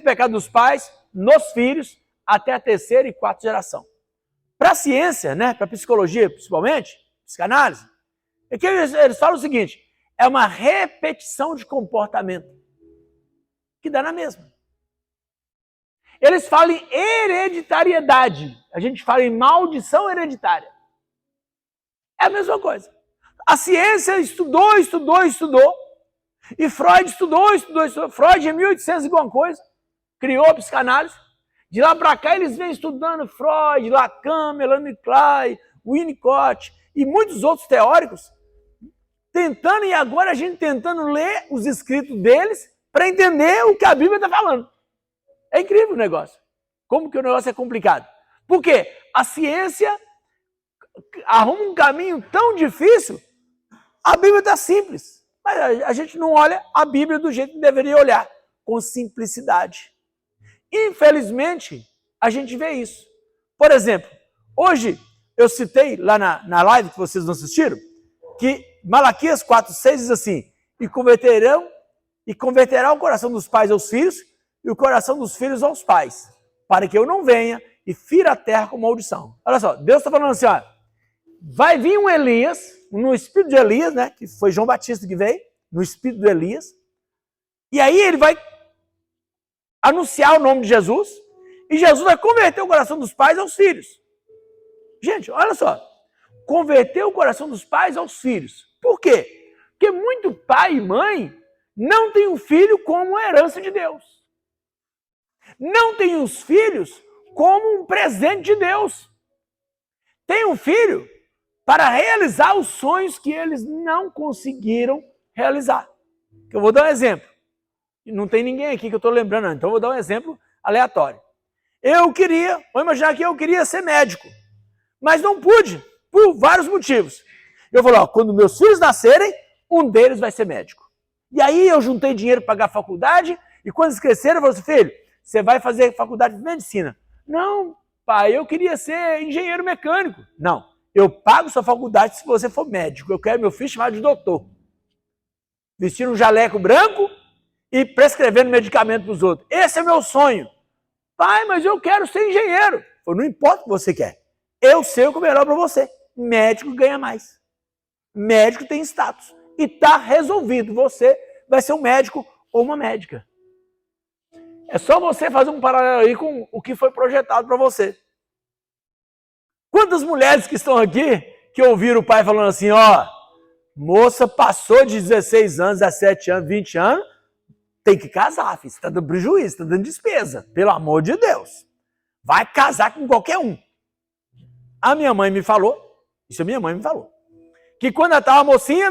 pecado dos pais nos filhos até a terceira e quarta geração. Para a ciência, né, para a psicologia principalmente, psicanálise, é que eles falam o seguinte, é uma repetição de comportamento que dá na mesma. Eles falam em hereditariedade, a gente fala em maldição hereditária. É a mesma coisa. A ciência estudou, e Freud estudou. Freud, em 1800 e alguma coisa, criou a psicanálise. De lá para cá, eles vêm estudando Freud, Lacan, Melanie Klein, Winnicott e muitos outros teóricos, tentando, e agora a gente tentando ler os escritos deles para entender o que a Bíblia está falando. É incrível o negócio. Como que o negócio é complicado? Por quê? A ciência arruma um caminho tão difícil, a Bíblia está simples. Mas a gente não olha a Bíblia do jeito que deveria olhar, com simplicidade. Infelizmente, a gente vê isso. Por exemplo, hoje eu citei lá na live que vocês não assistiram, que Malaquias 4,6 diz assim, e converterá o coração dos pais aos filhos e o coração dos filhos aos pais, para que eu não venha e fira a terra com maldição. Olha só, Deus está falando assim, ó, vai vir um Elias, no espírito de Elias, né, que foi João Batista que veio, no espírito de Elias, e aí ele vai anunciar o nome de Jesus, e Jesus vai converter o coração dos pais aos filhos. Gente, olha só, converter o coração dos pais aos filhos. Por quê? Porque muito pai e mãe não tem um filho como herança de Deus. Não tem os filhos como um presente de Deus. Tem um filho para realizar os sonhos que eles não conseguiram realizar. Eu vou dar um exemplo. Não tem ninguém aqui que eu estou lembrando, então eu vou dar um exemplo aleatório. Vou imaginar que eu queria ser médico, mas não pude, por vários motivos. Eu falei, ó, quando meus filhos nascerem, um deles vai ser médico. E aí eu juntei dinheiro para pagar a faculdade, e quando eles cresceram, eu falei assim, filho, você vai fazer faculdade de medicina. Não, pai, eu queria ser engenheiro mecânico. Não, eu pago sua faculdade se você for médico. Eu quero meu filho chamado de doutor. Vestir um jaleco branco e prescrevendo medicamento para os outros. Esse é meu sonho. Pai, mas eu quero ser engenheiro. Eu não importa o que você quer. Eu sei o que é melhor para você. Médico ganha mais. Médico tem status. E está resolvido. Você vai ser um médico ou uma médica. É só você fazer um paralelo aí com o que foi projetado para você. Quantas mulheres que estão aqui que ouviram o pai falando assim, ó, moça passou de 16 anos, 17 anos, 20 anos, tem que casar, filho. Você está dando prejuízo, está dando despesa. Pelo amor de Deus. Vai casar com qualquer um. A minha mãe me falou, isso a minha mãe me falou, que quando ela estava mocinha,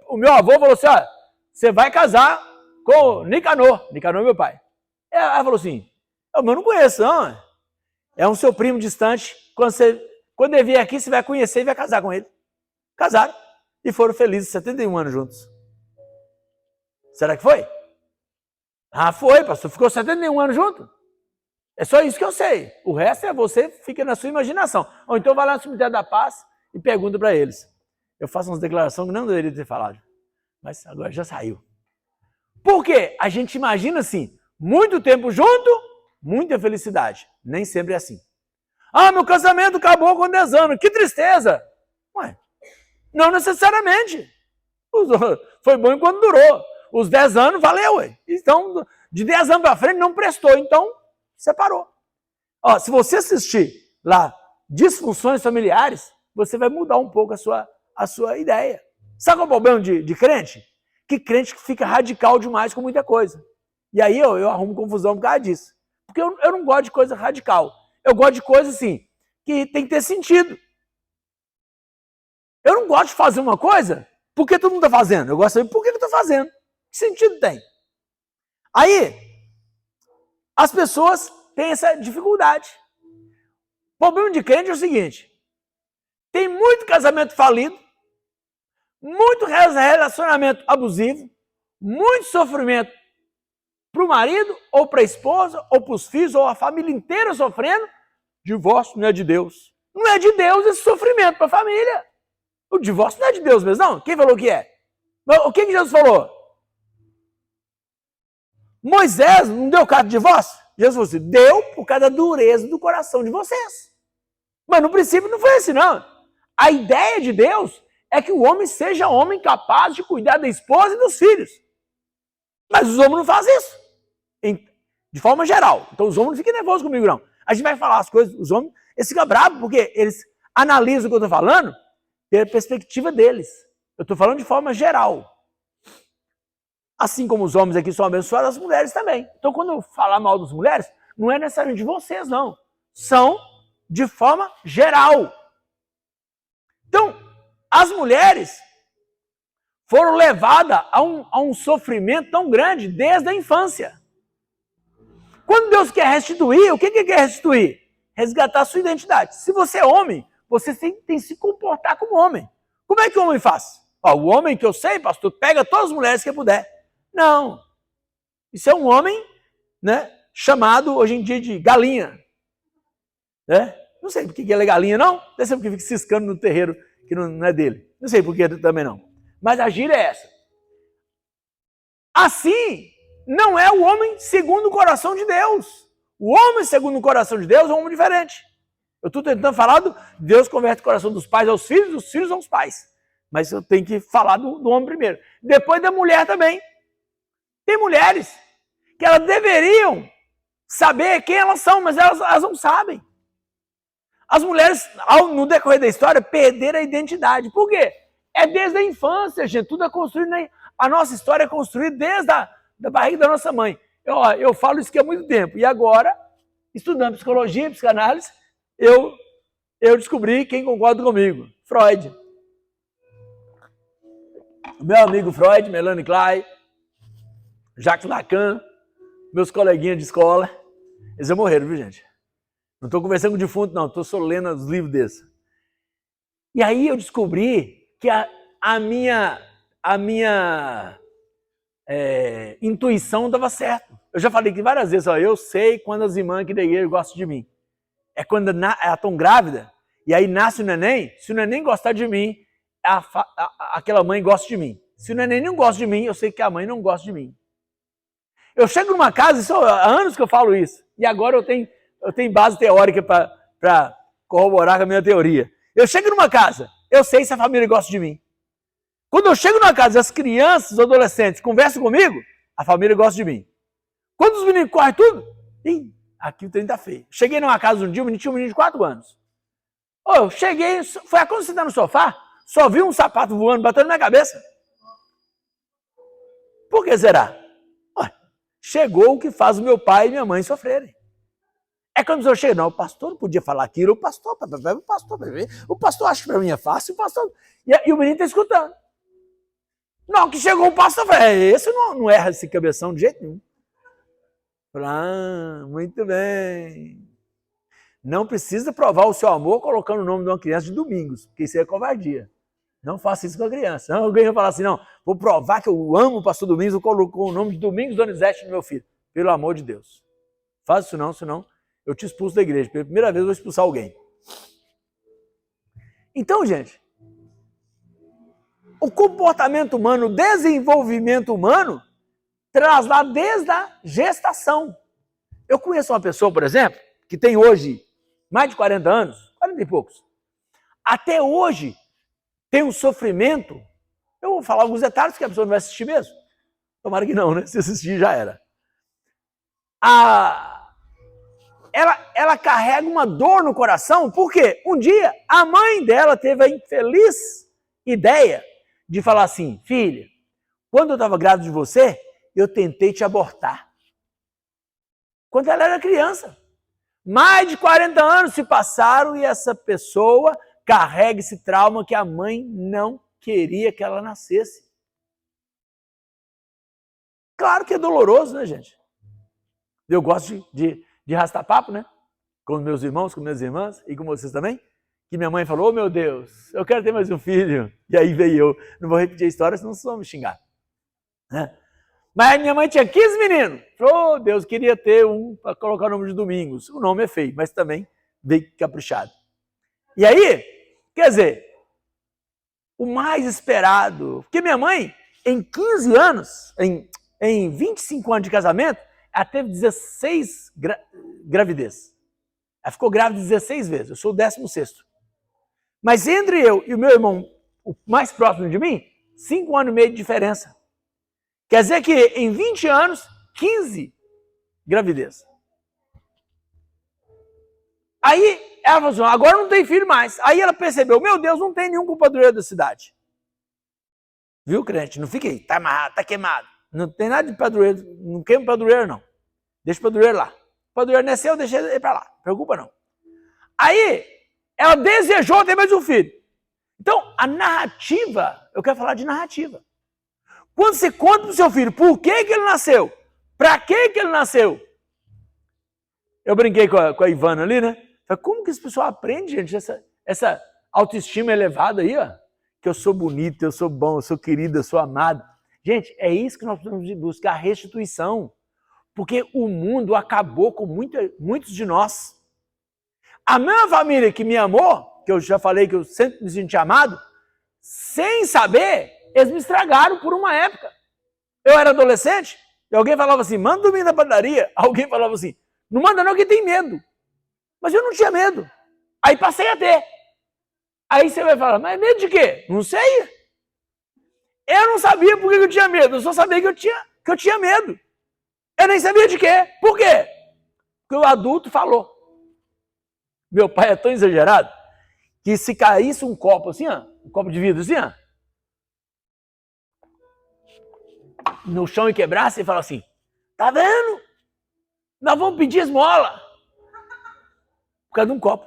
o meu avô falou assim, ó, você vai casar com Nicanor. Nicanor é meu pai. Ela falou assim, eu não conheço, não. É um seu primo distante. Quando ele vier aqui, você vai conhecer e vai casar com ele. Casaram. E foram felizes, 71 anos juntos. Será que foi? Ah, foi, pastor. Ficou 71 anos junto? É só isso que eu sei. O resto é você, fica na sua imaginação. Ou então vai lá no cemitério da paz e pergunta para eles. Eu faço umas declarações que não deveria ter falado. Mas agora já saiu. Por quê? A gente imagina assim, muito tempo junto, muita felicidade. Nem sempre é assim. Ah, meu casamento acabou com 10 anos. Que tristeza. Ué, não necessariamente. Foi bom enquanto durou. Os 10 anos valeu, ué. Então, de 10 anos para frente não prestou, então separou. Ó, se você assistir lá disfunções familiares, você vai mudar um pouco a sua ideia. Sabe qual é o problema de crente? Que crente fica radical demais com muita coisa. E aí eu arrumo confusão por causa disso. Porque eu não gosto de coisa radical. Eu gosto de coisa assim, que tem que ter sentido. Eu não gosto de fazer uma coisa porque todo mundo está fazendo. Eu gosto de saber por que eu estou fazendo. Que sentido tem? Aí, as pessoas têm essa dificuldade. O problema de crente é o seguinte, tem muito casamento falido, muito relacionamento abusivo, muito sofrimento para o marido, ou para a esposa, ou para os filhos, ou a família inteira sofrendo. Divórcio não é de Deus. Não é de Deus esse sofrimento para a família. O divórcio não é de Deus mesmo, não. Quem falou que é? O que Jesus falou? Moisés não deu carta de divórcio? Jesus falou assim, deu por causa da dureza do coração de vocês. Mas no princípio não foi assim, não. A ideia de Deus é que o homem seja homem capaz de cuidar da esposa e dos filhos. Mas os homens não fazem isso. De forma geral. Então os homens não fiquem nervosos comigo, não. A gente vai falar as coisas, os homens, eles ficam bravos porque eles analisam o que eu estou falando pela perspectiva deles. Eu estou falando de forma geral. Assim como os homens aqui são abençoados, as mulheres também. Então quando eu falar mal das mulheres, não é necessariamente de vocês, não. São de forma geral. Então, as mulheres foram levadas a um sofrimento tão grande desde a infância. Quando Deus quer restituir, o que Ele quer restituir? Resgatar a sua identidade. Se você é homem, você tem que se comportar como homem. Como é que o homem faz? O homem que eu sei, pastor, pega todas as mulheres que puder. Não. Isso é um homem, né, chamado hoje em dia de galinha. Né? Não sei por que ele é galinha, não. Deve ser porque fica ciscando no terreiro que não é dele. Não sei por que também não. Mas a gíria é essa. Assim, não é o homem segundo o coração de Deus. O homem segundo o coração de Deus é um homem diferente. Eu estou tentando falar Deus converte o coração dos pais aos filhos, dos filhos aos pais. Mas eu tenho que falar do homem primeiro. Depois da mulher também. Tem mulheres que elas deveriam saber quem elas são, mas elas não sabem. As mulheres, no decorrer da história, perderam a identidade. Por quê? É desde a infância, gente. Tudo é construído. A nossa história é construída desde da barriga da nossa mãe. Eu falo isso aqui há muito tempo. E agora, estudando psicologia, psicanálise, eu descobri quem concorda comigo. Freud. O meu amigo Freud, Melanie Klein, Jacques Lacan, meus coleguinhas de escola, eles já morreram, viu, gente? Não estou conversando com o defunto, não. Estou só lendo os livros desses. E aí eu descobri que a minha intuição dava certo. Eu já falei aqui várias vezes, eu sei quando as irmãs aqui da igreja gostam de mim. É quando elas estão grávidas, e aí nasce o neném, se o neném gostar de mim, aquela mãe gosta de mim. Se o neném não gosta de mim, eu sei que a mãe não gosta de mim. Eu chego numa casa, isso há anos que eu falo isso, e agora eu tenho base teórica para corroborar com a minha teoria. Eu chego numa casa, eu sei se a família gosta de mim. Quando eu chego numa casa e as crianças, os adolescentes conversam comigo, a família gosta de mim. Quando os meninos correm tudo, aqui o trem tá feio. Cheguei numa casa um dia, tinha um menino de 4 anos. Eu cheguei, foi quando você tá no sofá, só vi um sapato voando, batendo na minha cabeça. Por que será? Chegou o que faz o meu pai e minha mãe sofrerem. É quando eu chego, não, o pastor não podia falar aquilo, o pastor acha que para mim é fácil, o pastor... E o menino está escutando. Não, que chegou o pastor, esse não erra esse cabeção de jeito nenhum. Muito bem. Não precisa provar o seu amor colocando o nome de uma criança de Domingos, porque isso é covardia. Não faça isso com a criança. Não, alguém vai falar assim, não, vou provar que eu amo o pastor Domingos, eu colocou o nome de Domingos Donizete no meu filho. Pelo amor de Deus. Faz isso não, senão eu te expulso da igreja. Pela primeira vez eu vou expulsar alguém. Então, gente, o comportamento humano, o desenvolvimento humano, traz lá desde a gestação. Eu conheço uma pessoa, por exemplo, que tem hoje mais de 40 anos, 40 e poucos. Até hoje tem um sofrimento. Eu vou falar alguns detalhes que a pessoa não vai assistir mesmo. Tomara que não, né? Se assistir já era. Ela carrega uma dor no coração, porque um dia a mãe dela teve a infeliz ideia de falar assim, filha, quando eu estava grávida de você, eu tentei te abortar. Quando ela era criança. Mais de 40 anos se passaram e essa pessoa carrega esse trauma que a mãe não queria que ela nascesse. Claro que é doloroso, né, gente? Eu gosto de arrastar papo, né? Com meus irmãos, com minhas irmãs e com vocês também. Que minha mãe falou, meu Deus, eu quero ter mais um filho. E aí veio eu. Não vou repetir a história, senão vocês vão me xingar. Né? Mas minha mãe tinha 15 meninos. Falou, Deus, queria ter um para colocar o nome de Domingos. O nome é feio, mas também veio caprichado. E aí, quer dizer, o mais esperado... Porque minha mãe, em 15 anos, em 25 anos de casamento, ela teve 16 gravidez. Ela ficou grávida 16 vezes, eu sou o 16º. Mas entre eu e o meu irmão, o mais próximo de mim, 5 anos e meio de diferença. Quer dizer que em 20 anos, 15 gravidez. Aí ela falou assim, agora não tem filho mais. Aí ela percebeu, meu Deus, não tem nenhum compadroeiro da cidade. Viu, crente? Não fique aí, tá amarrado, tá queimado. Não tem nada de padroeiro, não queima padroeiro não. Deixa o padroeiro lá. O padroeiro nasceu, deixa ele pra lá, não preocupa não. Aí ela desejou ter mais um filho. Então, a narrativa, eu quero falar de narrativa. Quando você conta para o seu filho por que ele nasceu, para que ele nasceu. Eu brinquei com a Ivana ali, né? Falei, como que esse pessoal aprende, gente, essa autoestima elevada aí, ó? Que eu sou bonito, eu sou bom, eu sou querido, eu sou amado. Gente, é isso que nós precisamos de buscar, a restituição. Porque o mundo acabou com muitos de nós. A mesma família que me amou, que eu já falei que eu sempre me senti amado, sem saber, eles me estragaram por uma época. Eu era adolescente, e alguém falava assim, manda dormir na padaria. Alguém falava assim, não manda não que tem medo. Mas eu não tinha medo. Aí passei a ter. Aí você vai falar, mas medo de quê? Não sei. Eu não sabia por que eu tinha medo, eu só sabia que eu tinha medo. Eu nem sabia de quê. Por quê? Porque o adulto falou. Meu pai é tão exagerado que se caísse um copo assim, ó, um copo de vidro assim, ó, no chão e quebrasse, ele fala assim, tá vendo? Nós vamos pedir esmola. Por causa de um copo.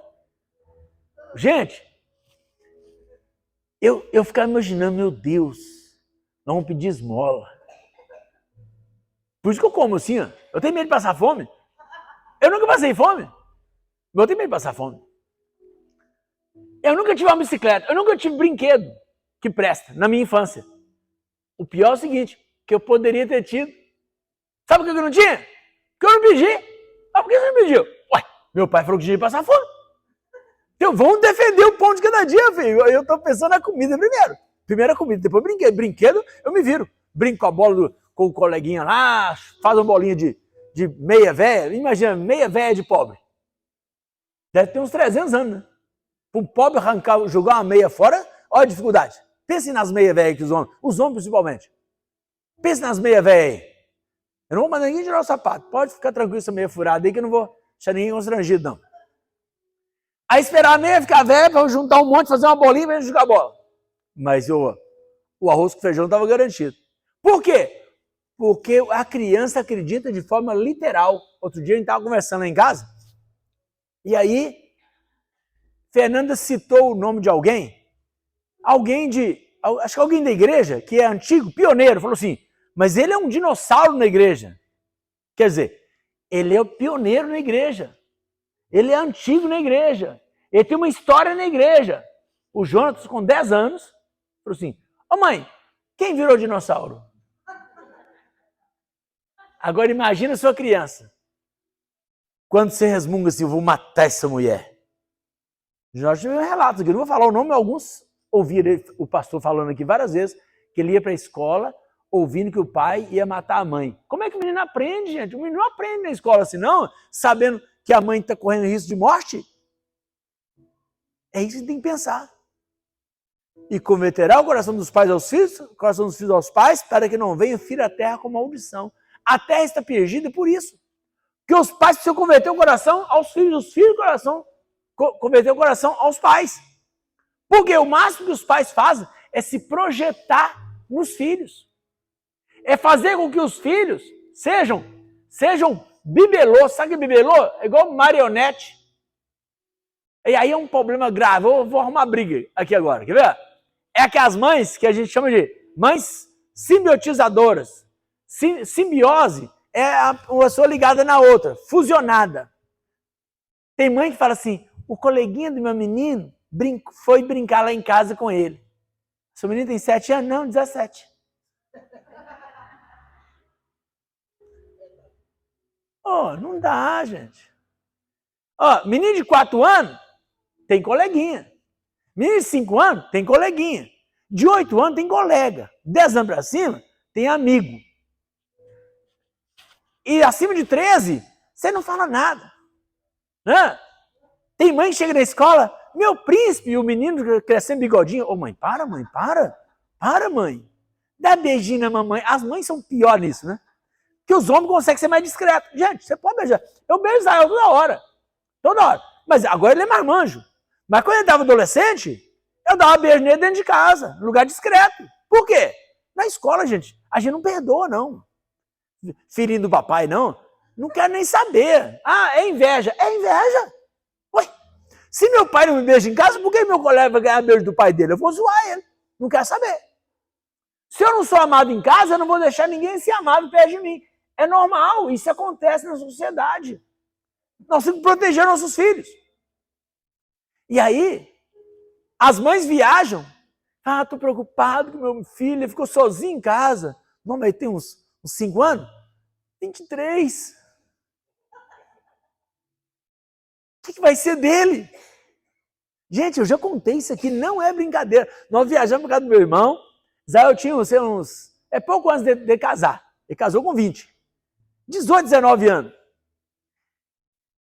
Gente, eu ficava imaginando, meu Deus, nós vamos pedir esmola. Por isso que eu como assim, ó. Eu tenho medo de passar fome. Eu nunca passei fome. Mas eu tenho medo de passar fome. Eu nunca tive uma bicicleta. Eu nunca tive brinquedo que presta na minha infância. O pior é o seguinte, que eu poderia ter tido. Sabe por que eu não tinha? Porque eu não pedi. Ah, por que você não pediu? Ué, meu pai falou que tinha de passar fome. Então vamos defender o pão de cada dia, filho. Eu tô pensando na comida primeiro. Primeiro a comida, depois brinquedo. Brinquedo, eu me viro. Brinco com a bola com o coleguinha lá, faz uma bolinha de meia véia. Imagina, meia véia de pobre. Deve ter uns 300 anos, né? Para um pobre arrancar, jogar uma meia fora, olha a dificuldade. Pense nas meias velhas que os homens principalmente. Pense nas meias velhas aí. Eu não vou mandar ninguém tirar o sapato. Pode ficar tranquilo essa meia furada aí que eu não vou deixar ninguém constrangido, não. Aí esperar a meia ficar velha para juntar um monte, fazer uma bolinha para jogar bola. Mas o arroz com feijão estava garantido. Por quê? Porque a criança acredita de forma literal. Outro dia a gente estava conversando lá em casa, e aí Fernanda citou o nome de alguém acho que alguém da igreja, que é antigo, pioneiro, falou assim, mas ele é um dinossauro na igreja. Quer dizer, ele é o pioneiro na igreja. Ele é antigo na igreja. Ele tem uma história na igreja. O Jonas, com 10 anos, falou assim, ô mãe, quem virou dinossauro? Agora imagina a sua criança. Quando você resmunga assim, eu vou matar essa mulher. Nós tivemos relatos aqui, não vou falar o nome, alguns ouviram o pastor falando aqui várias vezes, que ele ia para a escola ouvindo que o pai ia matar a mãe. Como é que o menino aprende, gente? O menino não aprende na escola assim, não, sabendo que a mãe está correndo risco de morte. É isso que tem que pensar. E converterá o coração dos pais aos filhos, o coração dos filhos aos pais, para que não venha o filho à terra com maldição. A terra está perdida por isso. Porque os pais precisam converter o coração aos filhos, os filhos converter o coração aos pais. Porque o máximo que os pais fazem é se projetar nos filhos. É fazer com que os filhos sejam bibelô. Sabe que bibelô? É igual marionete. E aí é um problema grave. Eu vou arrumar briga aqui agora. Quer ver? É aquelas mães que a gente chama de mães simbiotizadoras. Simbiose é uma pessoa ligada na outra, fusionada. Tem mãe que fala assim, o coleguinha do meu menino foi brincar lá em casa com ele. Seu menino tem 7 anos? Não, 17. Oh, não dá, gente. Oh, menino de 4 anos tem coleguinha. Menino de 5 anos tem coleguinha. De 8 anos tem colega. 10 anos para cima tem amigo. e acima de 13, você não fala nada. Né? Tem mãe que chega na escola, meu príncipe, e o menino crescendo bigodinho. Ô mãe, para, mãe. Dá beijinho na mamãe. As mães são piores nisso, né? Porque os homens conseguem ser mais discretos. Gente, você pode beijar. Eu beijo Israel toda hora. Mas agora ele é mais manjo. Mas quando ele estava adolescente, eu dava beijo nele dentro de casa, no lugar discreto. Por quê? Na escola, gente, a gente não perdoa, não. Filhinho do papai, não. Não quero nem saber. Ah, é inveja. É inveja. Ué, se meu pai não me beija em casa, por que meu colega vai ganhar beijo do pai dele? Eu vou zoar ele. Não quero saber. Se eu não sou amado em casa, eu não vou deixar ninguém ser amado perto de mim. É normal, isso acontece na sociedade. Nós temos que proteger nossos filhos. E aí, as mães viajam. Ah, estou preocupado com meu filho, ele ficou sozinho em casa. Não, mas ele tem uns 5 anos? 23. O que vai ser dele? Gente, eu já contei isso aqui, não é brincadeira. Nós viajamos para casa do meu irmão. Israel tinha uns... É pouco antes de casar. Ele casou com 20. 18, 19 anos.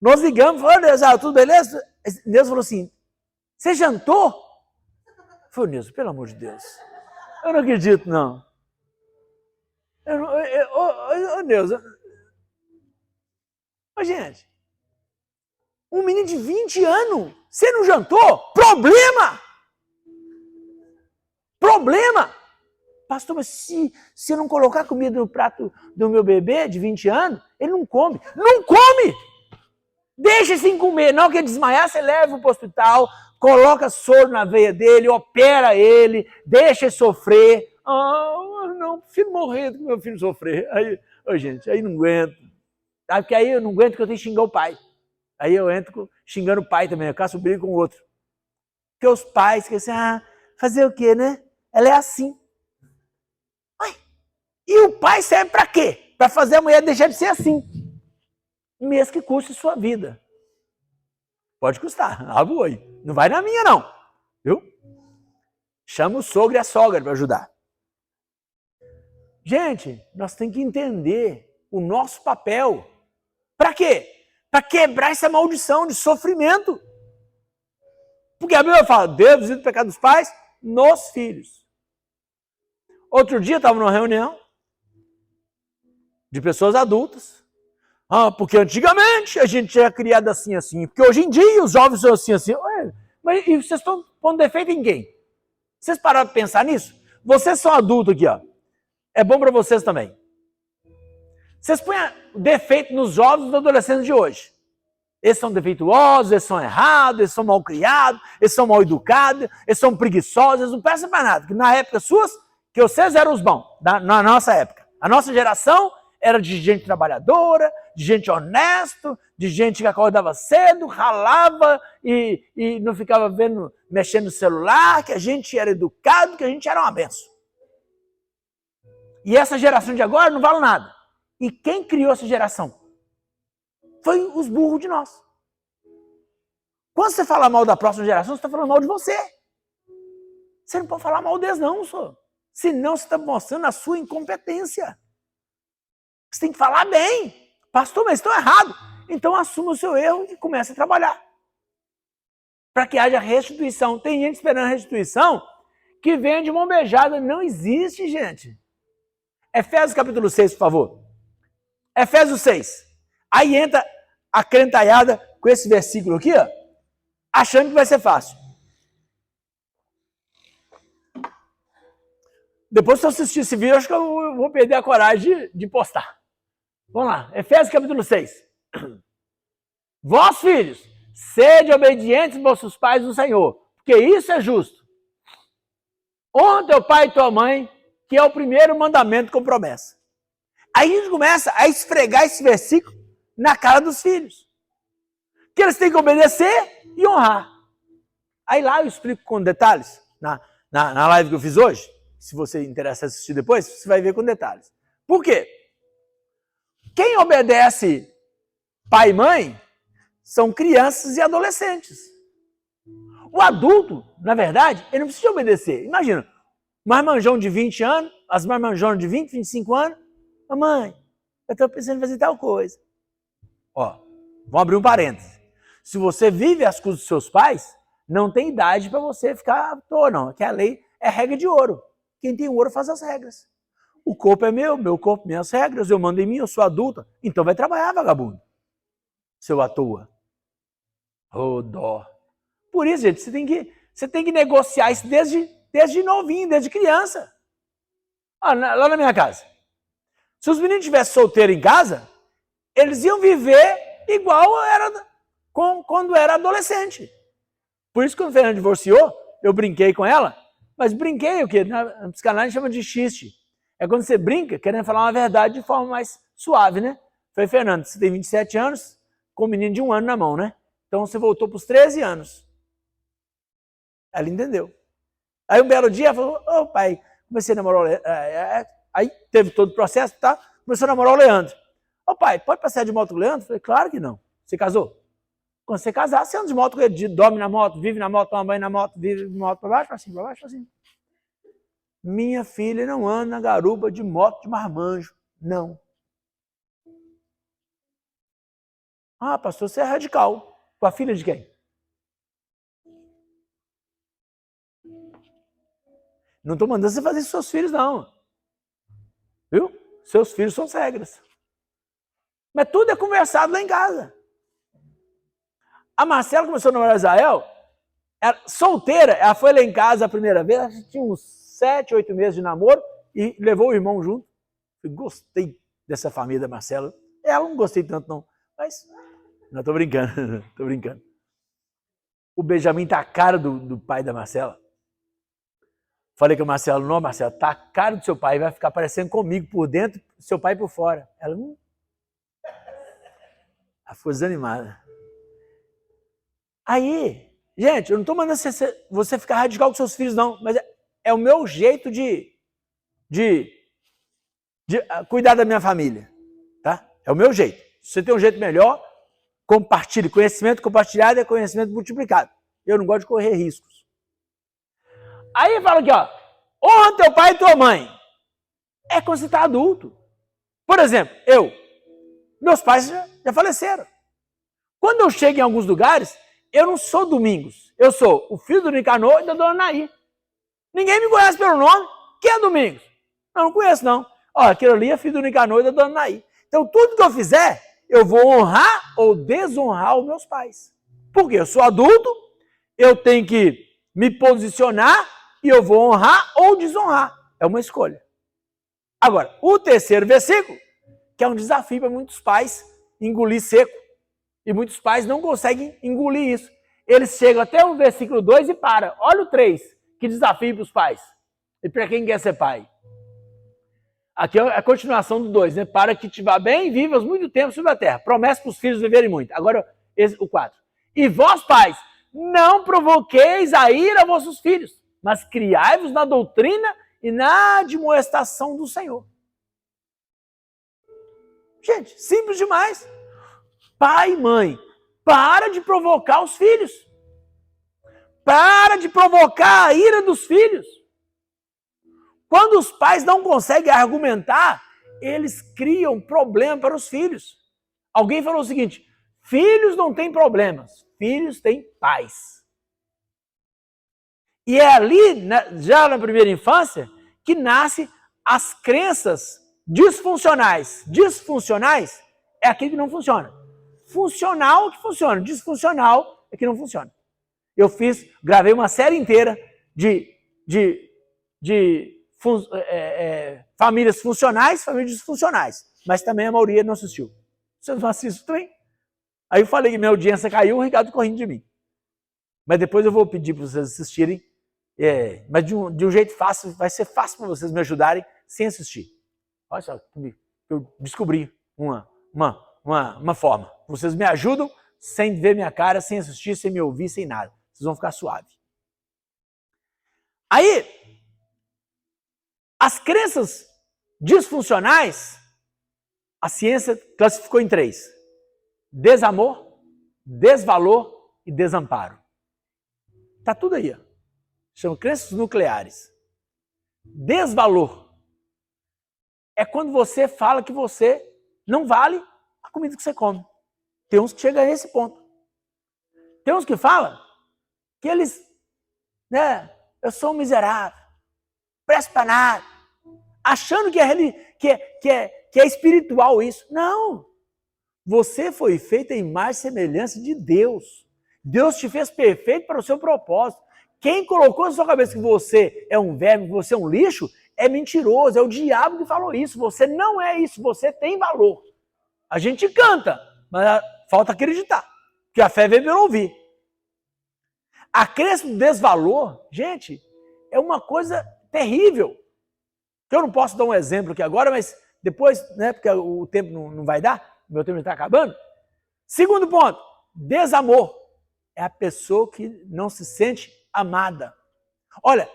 Nós ligamos, falamos, Israel, tudo beleza? Deus falou assim, você jantou? Eu falei, Nilson, pelo amor de Deus. Eu não acredito, não. Nilson. Ô, gente. Um menino de 20 anos, você não jantou? Problema! Pastor, mas se eu não colocar comida no prato do meu bebê de 20 anos, ele não come. Não come! Deixa sem comer. Não que ele desmaiar, você leva para o hospital, coloca soro na veia dele, opera ele, deixa ele sofrer. Ah, não, prefiro morrer do que meu filho sofrer. Aí, gente, aí não aguento. Porque aí eu não aguento que eu tenho que xingar o pai. Aí eu entro xingando o pai também, eu caço briga com o outro. Porque os pais querem assim, fazer o quê, né? Ela é assim. E o pai serve para quê? Para fazer a mulher deixar de ser assim. Mesmo que custe sua vida. Pode custar, aí. Não vai na minha, não. Viu? Chama o sogro e a sogra para ajudar. Gente, nós temos que entender o nosso papel. Para quê? Para quebrar essa maldição de sofrimento. Porque a Bíblia fala, Deus visita o pecado dos pais nos filhos. Outro dia eu estava numa reunião de pessoas adultas. Porque antigamente a gente era criado assim. Porque hoje em dia os jovens são assim. Ué, mas e vocês estão pondo defeito em quem? Vocês pararam de pensar nisso? Vocês são adultos aqui, ó. É bom para vocês também. Vocês põem defeito nos jovens e nos adolescentes de hoje. Eles são defeituosos, eles são errados, eles são mal criados, eles são mal educados, eles são preguiçosos, eles não prestam para nada. Porque na época suas, que vocês eram os bons, na nossa época. A nossa geração era de gente trabalhadora, de gente honesta, de gente que acordava cedo, ralava e não ficava mexendo no celular, que a gente era educado, que a gente era uma benção. E essa geração de agora não vale nada. E quem criou essa geração? Foi os burros de nós. Quando você fala mal da próxima geração, você está falando mal de você. Você não pode falar mal deles, não, senhor. Senão você está mostrando a sua incompetência. Você tem que falar bem. Pastor, mas estão errados. Então assuma o seu erro e comece a trabalhar. Para que haja restituição. Tem gente esperando restituição que venha de mão beijada. Não existe, gente. Efésios capítulo 6, por favor. Efésios 6. Aí entra a crentaiada com esse versículo aqui, ó, achando que vai ser fácil. Depois, se eu assistir esse vídeo, eu acho que eu vou perder a coragem de postar. Vamos lá. Efésios capítulo 6. Vós, filhos, sede obedientes aos vossos pais no Senhor, porque isso é justo. Honra teu pai e tua mãe, que é o primeiro mandamento com promessa. Aí a gente começa a esfregar esse versículo na cara dos filhos. Que eles têm que obedecer e honrar. Aí lá eu explico com detalhes, na live que eu fiz hoje. Se você interessa assistir depois, você vai ver com detalhes. Por quê? Quem obedece pai e mãe são crianças e adolescentes. O adulto, na verdade, ele não precisa obedecer. Imagina, marmanjão de 20 anos, as marmanjonas de 20, 25 anos. Mamãe, eu estou pensando em fazer tal coisa. Ó, vamos abrir um parêntese. Se você vive as coisas dos seus pais, não tem idade para você ficar à toa, não. Que a lei é regra de ouro. Quem tem ouro faz as regras. O corpo é meu corpo, minhas regras, eu mando em mim, eu sou adulta. Então vai trabalhar, vagabundo. Seu à toa. Ô, dó. Por isso, gente, você tem que negociar isso desde novinho, desde criança. Lá na minha casa. Se os meninos estivessem solteiros em casa, eles iam viver igual era quando era adolescente. Por isso, quando o Fernando divorciou, eu brinquei com ela, mas brinquei o quê? Na psicanálise chama de xiste. É quando você brinca querendo falar uma verdade de forma mais suave, né? Falei, Fernando, você tem 27 anos, com um menino de 1 ano na mão, né? Então você voltou para os 13 anos. Ela entendeu. Aí um belo dia ela falou, ô pai, comecei a namorar o Leandro. Aí teve todo o processo, tá? Começou a namorar o Leandro. Ô pai, pode passear de moto com o Leandro? Falei, claro que não. Você casou? Quando você casar, você anda de moto com ele, dorme na moto, vive na moto, toma banho na moto, vive de moto para baixo, para cima, para baixo, para cima. Minha filha não anda na garupa de moto de marmanjo. Não. Ah, pastor, você é radical. Com a filha de quem? Não estou mandando você fazer isso com seus filhos, não. Viu? Seus filhos são as regras. Mas tudo é conversado lá em casa. A Marcela começou a namorar o Israel, era solteira, ela foi lá em casa a primeira vez, ela tinha uns 7, 8 meses de namoro e levou o irmão junto. Eu gostei dessa família da Marcela. Ela não gostei tanto, não. Mas, não, tô brincando, tô brincando. O Benjamin tá a cara do pai da Marcela. Falei com a Marcela, não, Marcela, tá a cara do seu pai, vai ficar parecendo comigo por dentro, seu pai por fora. Ela ficou desanimada. Aí, gente, eu não tô mandando você ficar radical com seus filhos, não, mas é o meu jeito de cuidar da minha família, tá? É o meu jeito. Se você tem um jeito melhor, compartilhe. Conhecimento compartilhado é conhecimento multiplicado. Eu não gosto de correr riscos. Aí fala aqui, ó, honra teu pai e tua mãe. É quando você está adulto. Por exemplo, meus pais já faleceram. Quando eu chego em alguns lugares, eu não sou Domingos. Eu sou o filho do Nicanor e da dona Naí. Ninguém me conhece pelo nome. Quem é Domingos? Não conheço, não. Ó, aquele ali é filho do Nicanor e da dona Naí. Então, tudo que eu fizer, eu vou honrar ou desonrar os meus pais. Porque eu sou adulto, eu tenho que me posicionar e eu vou honrar ou desonrar. É uma escolha. Agora, o terceiro versículo, que é um desafio para muitos pais engolir seco. E muitos pais não conseguem engolir isso. Eles chegam até o versículo 2 e param. Olha o 3, que desafio para os pais. E para quem quer ser pai. Aqui é a continuação do 2, né? Para que te vá bem e vivas muito tempo sobre a terra. Promessa para os filhos viverem muito. Agora, o 4. E vós, pais, não provoqueis a ira a vossos filhos, mas criai-vos na doutrina e na admoestação do Senhor. Gente, simples demais. Pai e mãe, para de provocar os filhos. Para de provocar a ira dos filhos. Quando os pais não conseguem argumentar, eles criam problema para os filhos. Alguém falou o seguinte, filhos não têm problemas, filhos têm pais. E é ali, já na primeira infância, que nascem as crenças disfuncionais. Disfuncionais é aquilo que não funciona. Funcional que funciona, disfuncional é que não funciona. Eu gravei uma série inteira de famílias funcionais, famílias disfuncionais, mas também a maioria não assistiu. Vocês não assistem também? Aí eu falei que minha audiência caiu, o Ricardo correndo de mim. Mas depois eu vou pedir para vocês assistirem, mas de um jeito fácil, vai ser fácil para vocês me ajudarem sem assistir. Olha só, eu descobri uma forma. Vocês me ajudam sem ver minha cara, sem assistir, sem me ouvir, sem nada. Vocês vão ficar suave. Aí, as crenças disfuncionais, a ciência classificou em 3. Desamor, desvalor e desamparo. Tá tudo aí, ó. Chama crenças nucleares. Desvalor é quando você fala que você não vale a comida que você come. Tem uns que chegam a esse ponto. Tem uns que falam que eles, eu sou um miserável, presto para nada, achando que é espiritual isso. Não! Você foi feito em imagem e semelhança de Deus. Deus te fez perfeito para o seu propósito. Quem colocou na sua cabeça que você é um verme, que você é um lixo, é mentiroso, é o diabo que falou isso. Você não é isso, você tem valor. A gente canta, mas falta acreditar, porque a fé vem pelo ouvir. A crença do desvalor, gente, é uma coisa terrível. Eu não posso dar um exemplo aqui agora, mas depois, porque o tempo não vai dar, meu tempo está acabando. Segundo ponto, desamor. É a pessoa que não se sente amada. Olha,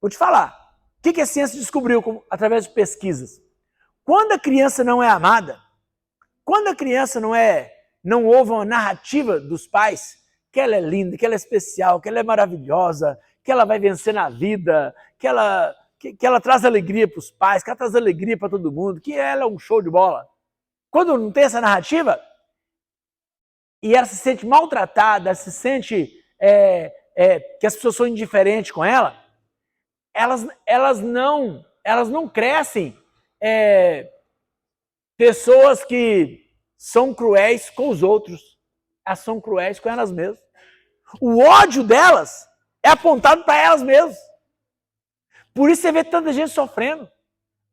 vou te falar. O que a ciência descobriu através de pesquisas? Quando a criança não é amada, quando a criança não ouve uma narrativa dos pais, que ela é linda, que ela é especial, que ela é maravilhosa, que ela vai vencer na vida, que ela traz alegria para os pais, que ela traz alegria para todo mundo, que ela é um show de bola. Quando não tem essa narrativa, e ela se sente maltratada, se sente que as pessoas são indiferentes com ela, elas não crescem pessoas que são cruéis com os outros. Elas são cruéis com elas mesmas. O ódio delas é apontado para elas mesmas. Por isso você vê tanta gente sofrendo.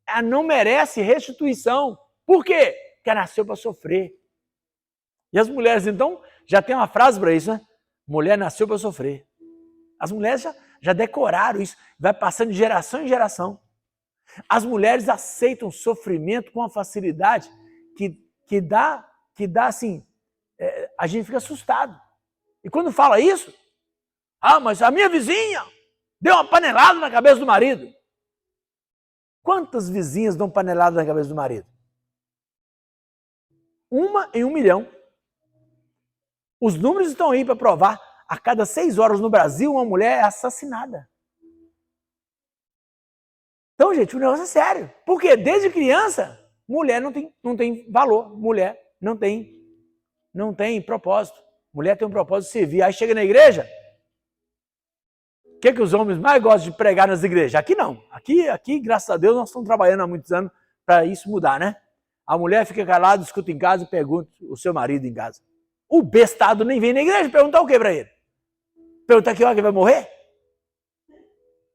Ela não merece restituição. Por quê? Porque ela nasceu para sofrer. E as mulheres, então, já tem uma frase para isso, né? Mulher nasceu para sofrer. As mulheres já decoraram isso. Vai passando de geração em geração. As mulheres aceitam sofrimento com uma facilidade que dá assim, a gente fica assustado. E quando fala isso, mas a minha vizinha deu uma panelada na cabeça do marido. Quantas vizinhas dão panelada na cabeça do marido? 1 em 1 milhão. Os números estão aí para provar. A cada 6 horas no Brasil, uma mulher é assassinada. Então, gente, o negócio é sério. Porque desde criança, mulher não tem valor. Mulher não tem propósito. Mulher tem um propósito de servir. Aí chega na igreja, o que os homens mais gostam de pregar nas igrejas? Aqui não. Aqui, graças a Deus, nós estamos trabalhando há muitos anos para isso mudar, né? A mulher fica calada, escuta em casa e pergunta o seu marido em casa. O bestado nem vem na igreja perguntar o que para ele? Perguntar que hora que vai morrer?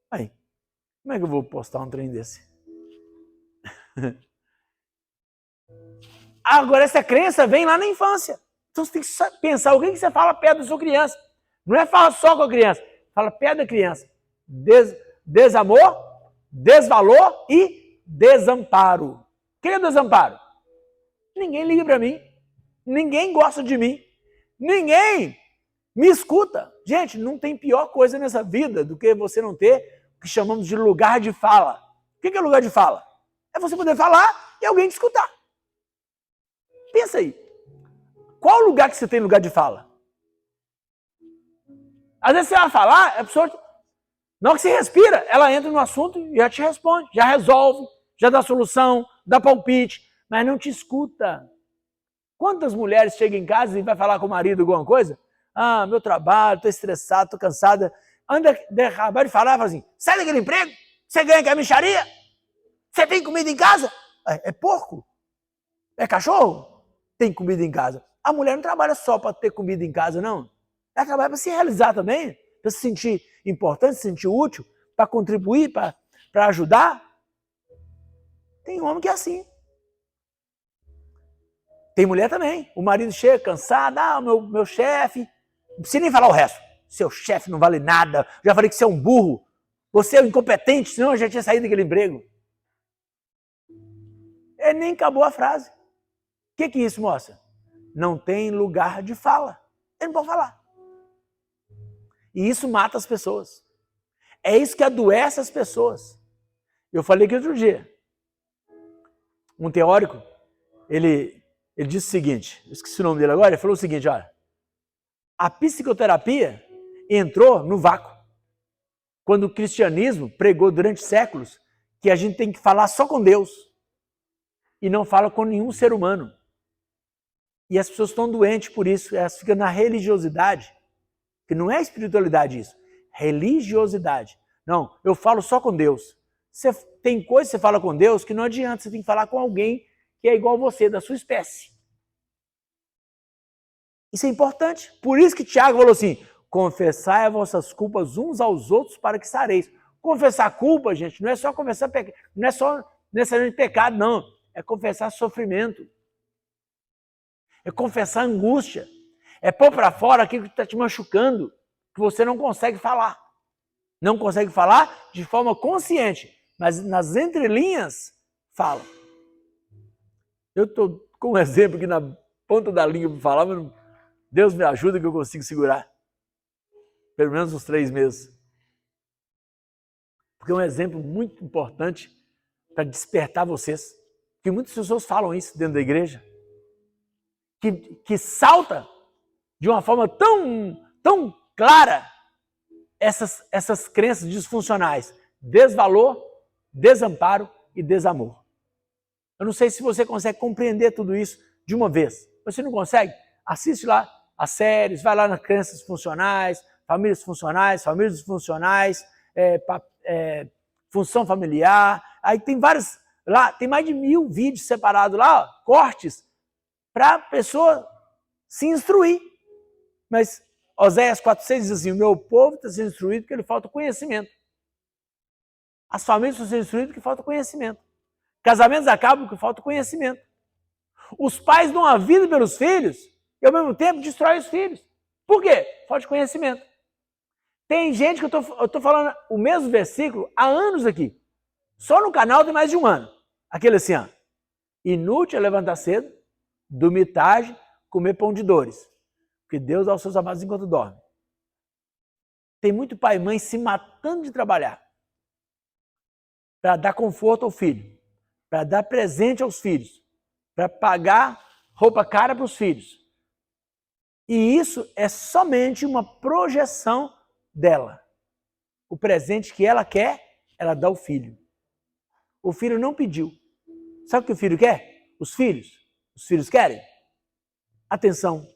Aí, como é que eu vou postar um trem desse? Agora, essa crença vem lá na infância. Então você tem que pensar o que você fala perto da sua criança. Não é falar só com a criança. Fala perto da criança. Desamor, desvalor e desamparo. O que é desamparo? Ninguém liga para mim. Ninguém gosta de mim. Ninguém me escuta. Gente, não tem pior coisa nessa vida do que você não ter o que chamamos de lugar de fala. O que é lugar de fala? É você poder falar e alguém te escutar. Pensa aí. Qual lugar que você tem lugar de fala? Às vezes você vai falar, a pessoa, na hora que você respira, ela entra no assunto e já te responde, já resolve, já dá solução, dá palpite, mas não te escuta. Quantas mulheres chegam em casa e vai falar com o marido alguma coisa? Meu trabalho, estou estressado, estou cansada. Acabar de falar, fala assim, sai daquele emprego, você ganha com a micharia? Você tem comida em casa? É porco? É cachorro? Tem comida em casa. A mulher não trabalha só para ter comida em casa, não. Ela trabalha para se realizar também, para se sentir importante, se sentir útil, para contribuir, para ajudar. Tem homem que é assim. Tem mulher também. O marido chega cansado, meu chefe. Não precisa nem falar o resto. Seu chefe não vale nada. Já falei que você é um burro. Você é um incompetente, senão eu já tinha saído daquele emprego. Ele nem acabou a frase. O que isso mostra? Não tem lugar de fala. Ele não pode falar. E isso mata as pessoas. É isso que adoece as pessoas. Eu falei que outro dia, um teórico, ele disse o seguinte, eu esqueci o nome dele agora, ele falou o seguinte, olha, a psicoterapia entrou no vácuo. Quando o cristianismo pregou durante séculos que a gente tem que falar só com Deus. e não fala com nenhum ser humano. E as pessoas estão doentes por isso, elas ficam na religiosidade, que não é espiritualidade isso, religiosidade. Não, eu falo só com Deus. Tem coisa que você fala com Deus que não adianta, você tem que falar com alguém que é igual a você, da sua espécie. Isso é importante. Por isso que Tiago falou assim, confessai as vossas culpas uns aos outros para que sareis. Confessar culpa, gente, não é só confessar pecado, não é só necessariamente pecado, não. É confessar sofrimento. É confessar angústia. É pôr para fora aquilo que está te machucando, que você não consegue falar. Não consegue falar de forma consciente, mas nas entrelinhas, fala. Eu estou com um exemplo aqui na ponta da língua para falar, mas Deus me ajuda que eu consigo segurar. Pelo menos uns 3 meses. Porque é um exemplo muito importante para despertar vocês. Porque muitas pessoas falam isso dentro da igreja. Que salta de uma forma tão clara essas crenças disfuncionais. Desvalor, desamparo e desamor. Eu não sei se você consegue compreender tudo isso de uma vez. Você não consegue? Assiste lá as séries, vai lá nas crenças funcionais, famílias disfuncionais, função familiar. Aí tem vários, lá tem mais de 1000 vídeos separados lá, ó, cortes, para a pessoa se instruir. Mas Oséias 4,6 diz assim, o meu povo está sendo instruído porque ele falta conhecimento. As famílias estão sendo instruídas porque falta conhecimento. Casamentos acabam porque falta conhecimento. Os pais dão a vida pelos filhos e ao mesmo tempo destrói os filhos. Por quê? Falta de conhecimento. Tem gente que eu estou falando o mesmo versículo há anos aqui. Só no canal tem mais de 1 ano. Aquele assim, ó. Inútil é levantar cedo, dormir tarde, comer pão de dores. Porque Deus dá aos seus amados enquanto dorme. Tem muito pai e mãe se matando de trabalhar para dar conforto ao filho, para dar presente aos filhos, para pagar roupa cara para os filhos. E isso é somente uma projeção dela. O presente que ela quer, ela dá ao filho. O filho não pediu. Sabe o que o filho quer? Os filhos querem atenção,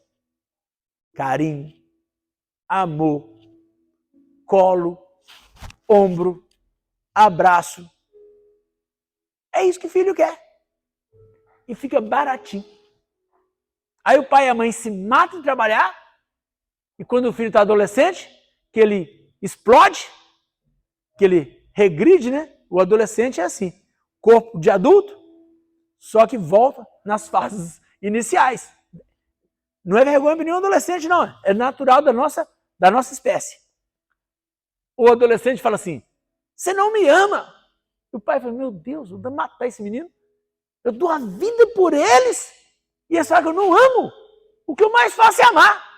carinho, amor, colo, ombro, abraço. É isso que o filho quer. E fica baratinho. Aí o pai e a mãe se matam de trabalhar, e quando o filho está adolescente, que ele explode, que ele regride, né? O adolescente é assim, corpo de adulto, só que volta nas fases iniciais. Não é vergonha para nenhum adolescente, não. É natural da nossa espécie. O adolescente fala assim, você não me ama. E o pai fala, meu Deus, eu vou matar esse menino. Eu dou a vida por eles. E eles falam que eu não amo. O que eu mais faço é amar.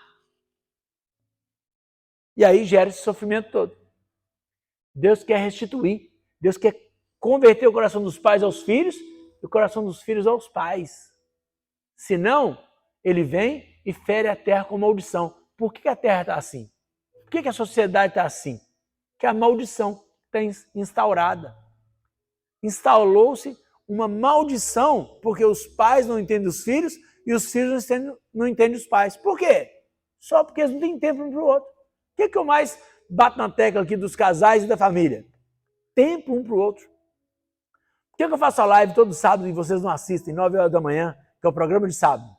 E aí gera esse sofrimento todo. Deus quer restituir. Deus quer converter o coração dos pais aos filhos e o coração dos filhos aos pais. Senão, ele vem e fere a terra com maldição. Por que a terra está assim? Por que a sociedade está assim? Porque a maldição está instaurada. Instalou-se uma maldição porque os pais não entendem os filhos e os filhos não entendem os pais. Por quê? Só porque eles não têm tempo um para o outro. O que eu mais bato na tecla aqui dos casais e da família? Tempo um para o outro. Por que eu faço a live todo sábado e vocês não assistem, 9 horas da manhã, que é o programa de sábado?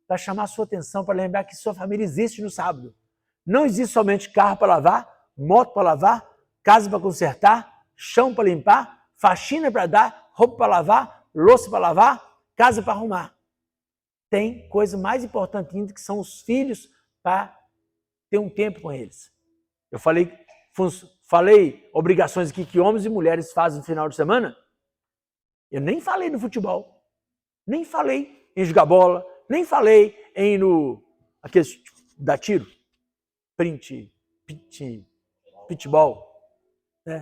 Para chamar a sua atenção, para lembrar que sua família existe no sábado. Não existe somente carro para lavar, moto para lavar, casa para consertar, chão para limpar, faxina para dar, roupa para lavar, louça para lavar, casa para arrumar. Tem coisa mais importante ainda que são os filhos para ter um tempo com eles. Eu falei obrigações aqui que homens e mulheres fazem no final de semana. Eu nem falei no futebol, nem falei em jogar bola, nem falei em aqueles da tiro, pitball.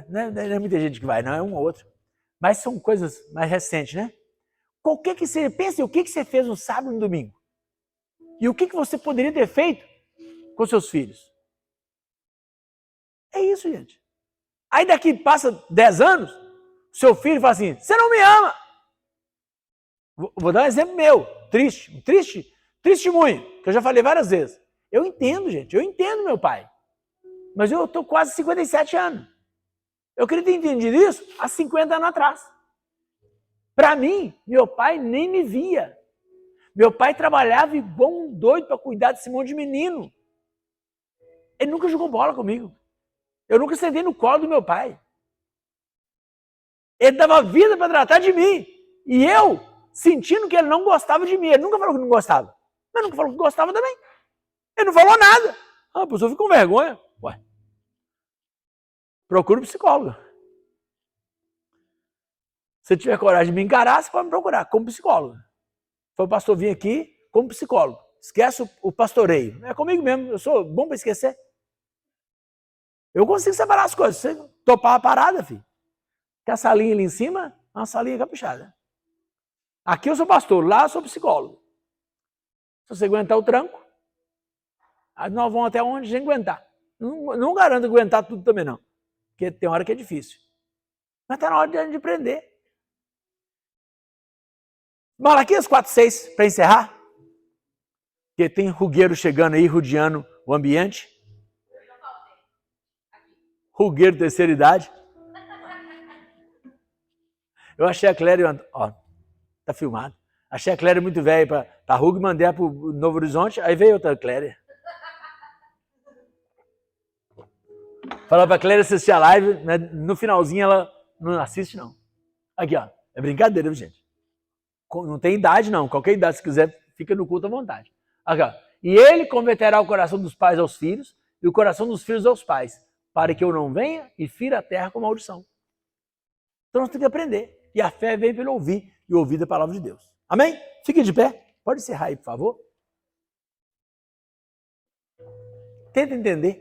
Não é muita gente que vai, não, é um ou outro. Mas são coisas mais recentes, né? Qualquer que seja, pense o que você fez no sábado e no domingo. E o que você poderia ter feito com seus filhos. É isso, gente. Aí daqui passa 10 anos, seu filho fala assim, você não me ama. Vou dar um exemplo meu, triste, testemunho, que eu já falei várias vezes. Eu entendo, gente, eu entendo meu pai. Mas eu estou quase 57 anos. Eu queria ter entendido isso há 50 anos atrás. Para mim, meu pai nem me via. Meu pai trabalhava igual um doido para cuidar desse monte de menino. Ele nunca jogou bola comigo. Eu nunca sentei no colo do meu pai. Ele dava vida para tratar de mim. E eu, sentindo que ele não gostava de mim. Ele nunca falou que não gostava. Mas nunca falou que gostava também. Ele não falou nada. A pessoa fica com vergonha. Ué. Procura um psicólogo. Se tiver coragem de me encarar, você pode me procurar como psicólogo. Foi o pastor vir aqui como psicólogo. Esquece o pastoreio. É comigo mesmo. Eu sou bom para esquecer. Eu consigo separar as coisas. Você topar a parada, filho. Que a salinha ali em cima é uma salinha caprichada. Aqui eu sou pastor, lá eu sou psicólogo. Se você aguentar o tranco, aí nós vamos até onde a gente aguentar. Não garanto aguentar tudo também, não. Porque tem hora que é difícil. Mas está na hora de a gente aprender. Malaquias 4:6, para encerrar. Porque tem rugueiro chegando aí, rodeando o ambiente. Rugueiro terceira idade. Eu achei a Cléria, ó, tá filmado. Achei a Cléria muito velha para ruga e mandei ela para o Novo Horizonte. Aí veio outra Cléria. Falou para a Cléria assistir a live, né? No finalzinho ela não assiste, não. Aqui, ó. É brincadeira, viu, gente? Não tem idade, não. Qualquer idade, se quiser, fica no culto à vontade. Aqui, ó. E ele converterá o coração dos pais aos filhos e o coração dos filhos aos pais, para que eu não venha e fira a terra com maldição. Então nós temos que aprender. E a fé vem pelo ouvir e ouvir a palavra de Deus. Amém? Fique de pé. Pode encerrar aí, por favor. Tenta entender.